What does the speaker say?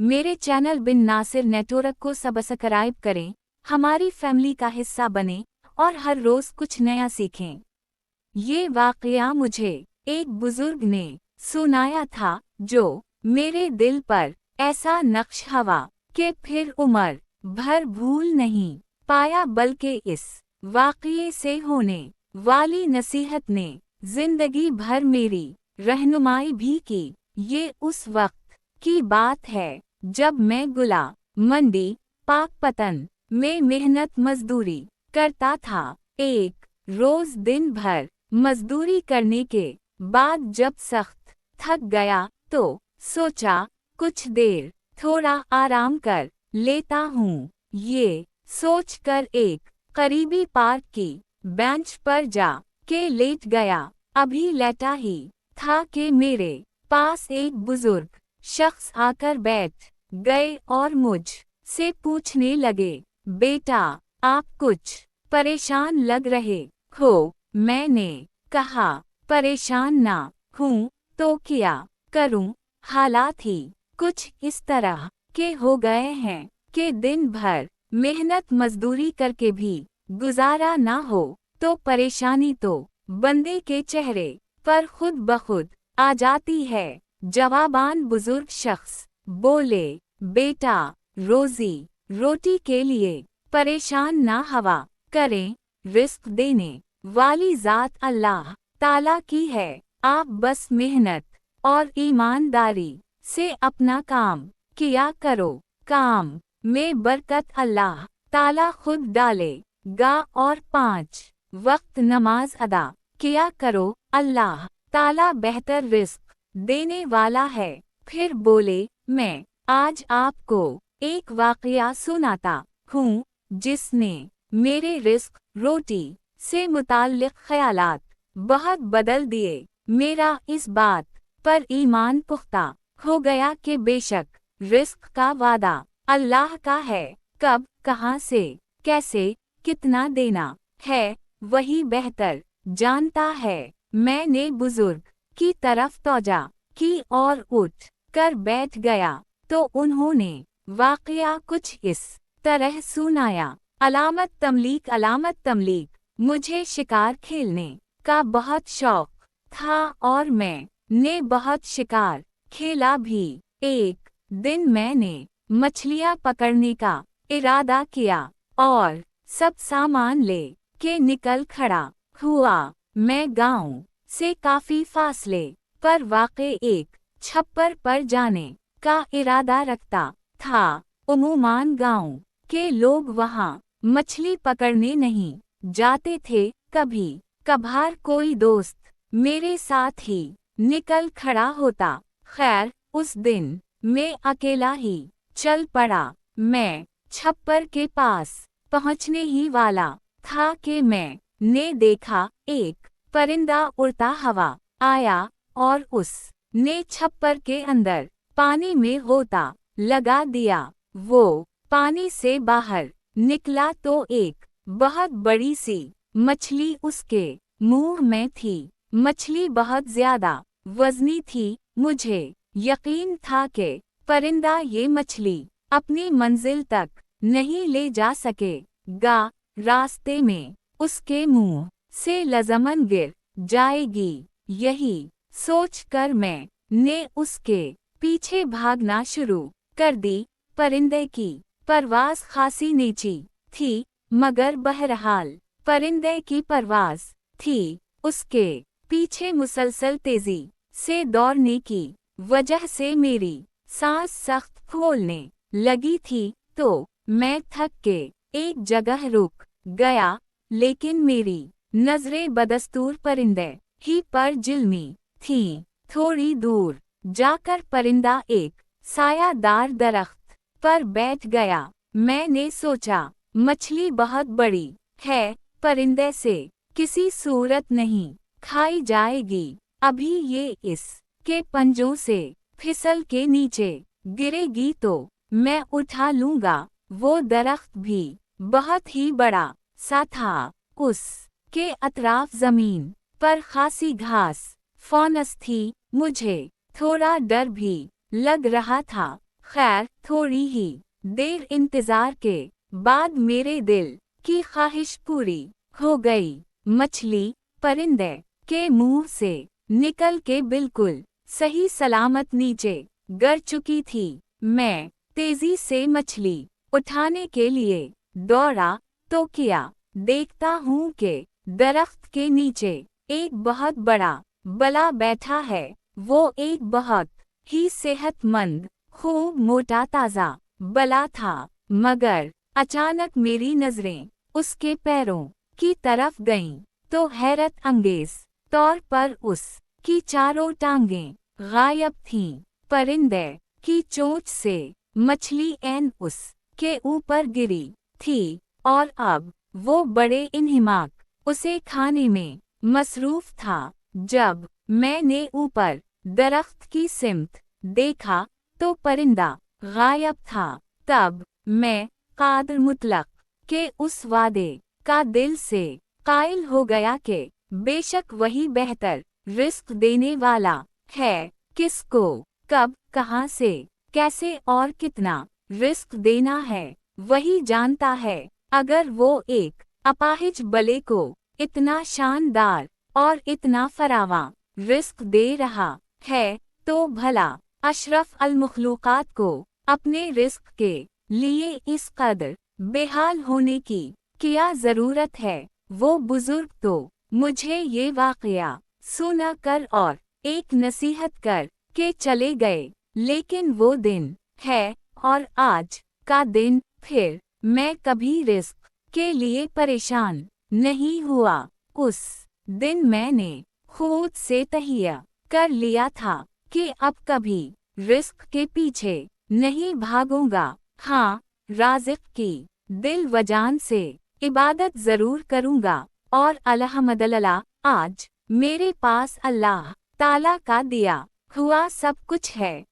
मेरे चैनल बिन नासिर नेटवर्क को सब्सक्राइब करें, हमारी फैमिली का हिस्सा बनें और हर रोज कुछ नया सीखें। ये वाकया मुझे एक बुजुर्ग ने सुनाया था जो मेरे दिल पर ऐसा नक्श हवा कि फिर उम्र भर भूल नहीं पाया, बल्कि इस वाकये से होने वाली नसीहत ने जिंदगी भर मेरी रहनुमाई भी की। ये उस वक्त की बात है जब मैं गुला मंडी पाकपतन में मेहनत मजदूरी करता था। एक रोज दिन भर मजदूरी करने के बाद जब सख्त थक गया तो सोचा कुछ देर थोड़ा आराम कर लेता हूँ। ये सोचकर एक करीबी पार्क की बेंच पर जा के लेट गया। अभी लेटा ही था कि मेरे पास एक बुजुर्ग शख्स आकर बैठ गए और मुझ से पूछने लगे, बेटा आप कुछ परेशान लग रहे हो। मैंने कहा, परेशान ना हूँ तो क्या करूँ, हालात ही कुछ इस तरह के हो गए हैं कि दिन भर मेहनत मजदूरी करके भी गुजारा ना हो तो परेशानी तो बंदे के चेहरे पर खुद ब खुद आ जाती है। जवाबान बुजुर्ग शख्स बोले, बेटा रोजी रोटी के लिए परेशान ना हवा करें, रिस्क देने वाली जात अल्लाह ताला की है। आप बस मेहनत और ईमानदारी से अपना काम किया करो, काम में बरकत अल्लाह ताला खुद डालेगा। और 5 वक्त नमाज अदा किया करो, अल्लाह ताला बेहतर रिस्क देने वाला है। फिर बोले, मैं आज आपको एक वाकया सुनाता हूँ जिसने मेरे रिस्क रोटी से मुताल्लिक ख्यालात बहुत बदल दिए। मेरा इस बात पर ईमान पुख्ता हो गया कि बेशक रिस्क का वादा अल्लाह का है, कब कहाँ से कैसे कितना देना है वही बेहतर जानता है। मैंने बुजुर्ग की तरफ तौजा की और उठ कर बैठ गया तो उन्होंने वाकया कुछ इस तरह सुनाया। अलामत तमलीक, मुझे शिकार खेलने का बहुत शौक था और मैंने बहुत शिकार खेला भी। एक दिन मैंने मछलियाँ पकड़ने का इरादा किया और सब सामान ले के निकल खड़ा हुआ। मैं गांव से काफी फासले पर वाक़े एक छप्पर पर जाने का इरादा रखता था। उमूमान गांव के लोग वहां मछली पकड़ने नहीं जाते थे, कभी कभार कोई दोस्त मेरे साथ ही निकल खड़ा होता। खैर उस दिन मैं अकेला ही चल पड़ा। मैं छप्पर के पास पहुंचने ही वाला था कि मैंने देखा एक परिंदा उड़ता हवा आया और उसने छप्पर के अंदर पानी में गोता लगा दिया। वो पानी से बाहर निकला तो एक बहुत बड़ी सी मछली उसके मुंह में थी। मछली बहुत ज्यादा वजनी थी। मुझे यकीन था कि परिंदा ये मछली अपनी मंजिल तक नहीं ले जा सकेगा, रास्ते में उसके मुंह से लज़मन गिर जाएगी। यही सोचकर मैंने उसके पीछे भागना शुरू कर दी। परिंदे की परवाज़ खासी नीची थी, मगर बहरहाल परिंदे की परवाज़ थी। उसके पीछे मुसलसल तेजी से दौड़ने की वजह से मेरी सांस सख्त फूलने लगी थी तो मैं थक के एक जगह रुक गया, लेकिन मेरी नजरें बदस्तूर परिंदे ही पर जिल्मी थीं। थोड़ी दूर जाकर परिंदा एक सायादार दरख्त पर बैठ गया। मैंने सोचा मछली बहुत बड़ी है, परिंदे से किसी सूरत नहीं खाई जाएगी। अभी ये इसके पंजों से फिसल के नीचे गिरेगी तो मैं उठा लूंगा। वो दरख्त भी बहुत ही बड़ा सा था। उसके अतराफ जमीन पर खासी घास फौनस थी। मुझे थोड़ा डर भी लग रहा था। खैर थोड़ी ही देर इंतजार के बाद मेरे दिल की ख्वाहिश पूरी हो गई। मछली परिंदे के मुंह से निकल के बिल्कुल सही सलामत नीचे गिर चुकी थी। मैं तेजी से मछली उठाने के लिए दौड़ा तो क्या देखता हूँ कि दरख्त के नीचे एक बहुत बड़ा बला बैठा है। वो एक बहुत ही सेहतमंद, खूब मोटा ताज़ा बला था, मगर अचानक मेरी नजरें उसके पैरों की तरफ गईं, तो हैरत अंगेज तौर पर उस की चारों टांगें गायब थीं। परिंदे की चोंच से मछली ऐन उस के ऊपर गिरी थी और अब वो बड़े इन्हिमाक उसे खाने में मसरूफ था। जब मैंने ऊपर दरख्त की सिमत देखा तो परिंदा गायब था। तब मैं कादर मुतलक के उस वादे का दिल से कायल हो गया कि बेशक वही बेहतर रिस्क देने वाला है। किसको कब कहाँ से कैसे और कितना रिस्क देना है वही जानता है। अगर वो एक अपाहिज बले को इतना शानदार और इतना फरावां रिस्क दे रहा है तो भला अशरफ अल मखलूकात को अपने रिस्क के लिए इस कदर बेहाल होने की क्या जरूरत है। वो बुजुर्ग तो मुझे ये वाकया सुना कर और एक नसीहत कर के चले गए, लेकिन वो दिन है और आज का दिन फिर मैं कभी रिस्क के लिए परेशान नहीं हुआ। उस दिन मैंने खुद से तहिया कर लिया था कि अब कभी रिस्क के पीछे नहीं भागूंगा। हाँ, राज़िक की दिल वजान से इबादत ज़रूर करूंगा और अल्हम्दुलिल्लाह आज मेरे पास अल्लाह ताला का दिया हुआ सब कुछ है।